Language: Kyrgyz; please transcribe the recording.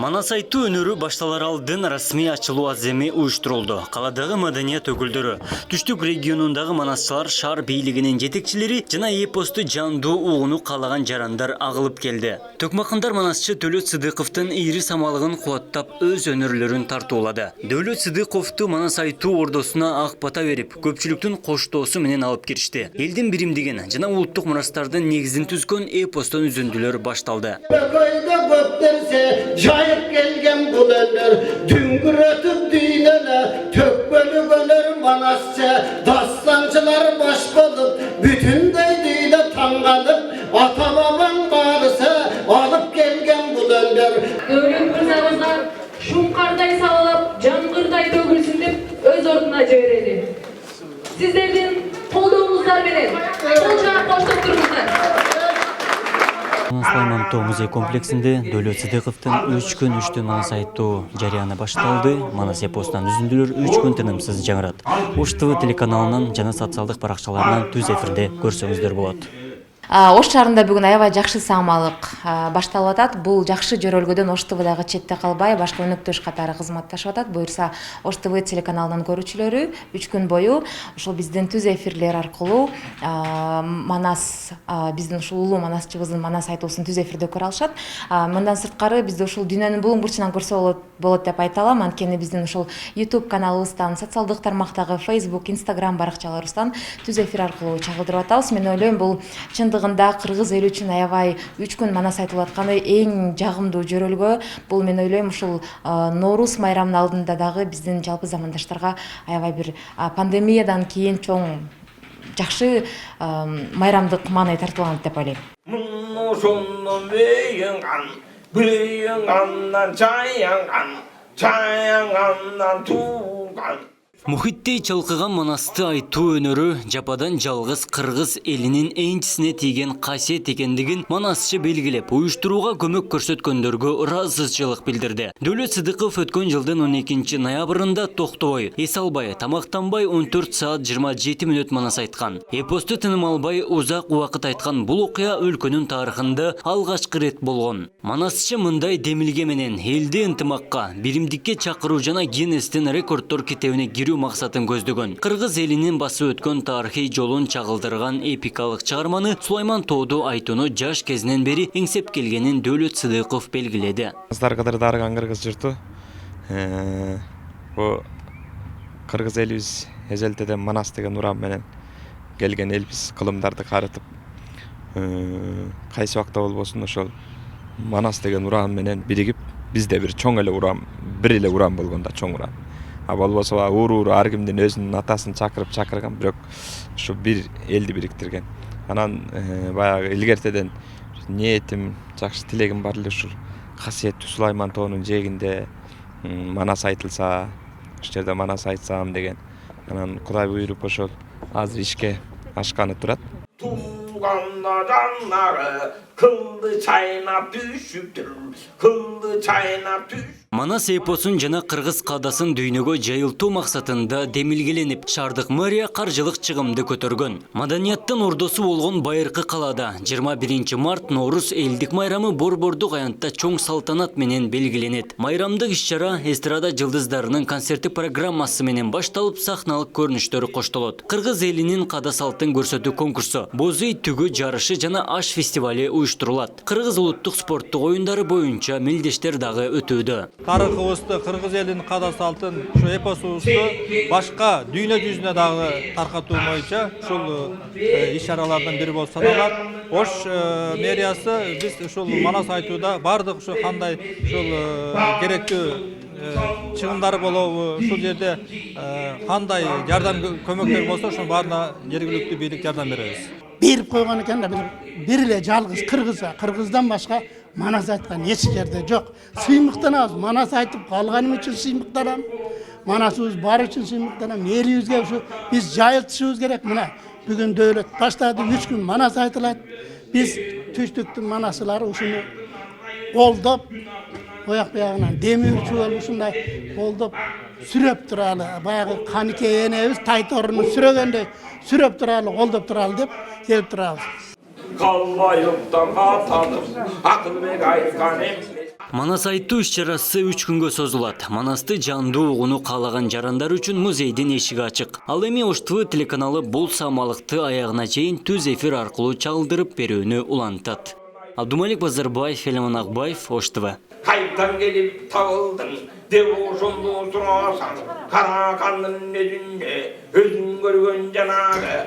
Манас айтуу өнөрү башталар алдын расмий ачылуу аземи уюштурулду. Каладагы маданият өкүлдөрү, түштүк регионундагы манасчылар, шаар бийлигинин жетекчилери жана эпосту жандуу угууну каалаган жарандар агылып келди. Төкмакындар манасчы Дөлөт Сыдыковдун ийри самалыгын кубаттап өз өнөрлөрүн тартуулады. Дөлөт Сыдыковду манас айтуу ордосуна ак бата берип, көпчүлүктүн коштоосу менен алып киришти. Элдин биримдигин жана улуттук мурастардын негизин түзгөн эпостон үзүндүлөр башталды. Jayıp gelgen bulanır, düngüretip düğneler, tökbölü bölür manasça, dastancılar baş bulup, bütün deydiyle tangalıp, ata babam bağırsa, alıp gelgen bulanır. Öğren kırzağızlar, şunkarday sağlap, cangırday dögülsün dep, öz orduna jibireli. Sizlerden kolduğunuzlar beren, kolçağa koştup durmuşlar. Сулайман Тоо музей комплексинде Дөлөт Сыдыковдун 3 күн 3 түн манас айтуу жарыяны башталды. Манас эпостунан үзүндүлөр 3 күн тынымсыз жаңырат. Ош ТВ телеканалынын жана социалдык баракчаларынан түз эфирде көрсөңүздөр болот. Ош шаарында бүгүн аябай жакшы саамалык башталып атат. Бул жакшы жөрөлгөдөн Ош ТВдагы четте калбай, башка өнөктөш катары кызматташып атат. Буюрса Ош ТВ телеканалынын көрүүчүлөрү 3 күн бою ушул биздин түз эфирлер аркылуу манас биздин ушул улуу манасчыбыздын манас айтуусун түз эфирде көрө алышат. Мындан сырткары бизди ушул дүйнөнүн булуң бурчунан көрсө болот деп айта алам. Анткени биздин ушул YouTube каналыбыздан, социалдык тармактагы Facebook, Instagram баракчаларыбыздан түз эфир аркылуу чагылдырып атабыз. Мен ойлойм бул чындыгында кыргыз эли үчүн аябай 3 күн манас айтылып атканы эң жагымдуу жөрөлгө. Бул мен ойлойм ушул Ноорус майрамынын алдында дагы биздин жалпы замандаштарга аябай бир пандемиядан кийин чоң жакшы майрамдык маанай тартууланат деп ойлойм. Мухиттей чалкыган манасты айтуу өнөрү жападан жалгыз кыргыз элинин энчисине тийген касиет экендигин манасчы белгилеп, уюштурууга көмөк көрсөткөндөргө ыраазычылык билдирди. Дөлөт Сыдыков өткөн жылдын 12 ноябрында токтобой, эс албай, тамактанбай 14 саат 27 мүнөт манас айткан. Эпосту тыным албай узак убакыт айткан бул окуя өлкөнүн тарыхында алгачкы рет болгон. Манасчы мындай демилге менен элди ынтымакка, биримдикке чакыруу жана Гиннестин рекорддор китебине кирүү максатын көздөгөн. Кыргыз элинин басып өткөн тарыхый жолун чагылдырган эпикалык чыгарманы Сулайман Тооду айтууну жаш кезинен бери эңсеп келгенин Дөлөт Сыдыков белгиледи. Кыздар кадыр дарыган кыргыз журту. Бу кыргыз элибиз эжелтеден манас деген урам менен келген элбиз, кылымдарды карытып, кайсы убакта болбосун ошол манас деген урам менен биригип, бизде бир чоң эле урам, бир эле урам болгондо чоң урам. Болбосо уру ар кимдин өзүнүн атасын чакырган, бирок ушу бир элди бириктирген. Анан баягы илгертеден ниетим, жакшы тилегим бар эле ушул касиеттүү Сулайман Тоонун жээгинде манас айтылса, ушул жерде манас айтсам деген. Анан Кудай буйруп ошол азыр ишке ашканы турат. Манас эпосун жана кыргыз каадасын дүйнөгө жайылтуу максатында демилгеленип, шаардык мэрия каржылык чыгымды көтөргөн. Маданияттын ордосу болгон Байыркы калаада 21 март Ноорус элдик майрамы борбордук аянтта чоң салтанат менен белгиленет. Майрамдык иш-чара эстрада жылдыздарынын концерттик программасы менен башталып, сахналык көрүнүштөр коштолот. Кыргыз элинин каада салтын көрсөтүү конкурсу, боз үй түгүү жарышы жана аш фестивали уюштурулат. Кыргыз улуттук спорттук оюндары боюнча мелдештер дагы өтүүдө. Тарыхыбызды, кыргыз элинин каада салтын, ушу эпосубузду башка дүйнө жүзүнө дагы таркатуу боюнча ушул иш-чаралардын бири болуп саналат. Ош мэриясы биз ушул манас айтууда бардык ушу кандай ушул керектүү чыгымдар болобу, ушул жерде кандай жардам көмөктөр болсо ошонун баарына жергиликтүү бийлик жардам беребиз. Берип койгон экен да бир эле жалгыз кыргыздан башка манас айткан эч жерде жок. Сыймыктанабыз, манас айтып калганым үчүн сыймыктанам. Манасыбыз бар үчүн сыймыктанам. Элибизге ушу биз жайылтышыбыз керек. Мына бүгүн Дөлөт баштады, 3 күн манас айтылат. Биз түштүктүн манасылары ушуну колдоп, ояк буягынан демирчү болуп ушундай колдоп сүрөп туралы, баягы Каныке энебиз Тайторуну сүрөгөндөй сүрөп туралы, колдоп туралы деп келип турабыз. Kalbayıptan atanım, akılbek aytkan emmes. Манас айтуу иш-чарасы 3 күнгө созулат. Манасты жандуу угууну каалаган жарандар үчүн музейдин эшиги ачык. Ал эми Ош ТВ телеканалы бул самалыкты аягына чейин түз эфир аркылуу чалдырып берүүнү улантат. Абдумалик Базарбаев, Элеман Акбаев, Ош ТВ. Kayıptan gelip tağıldın, dev oşunluğu surasan, kara kanın nedinde, özün görgön canağı,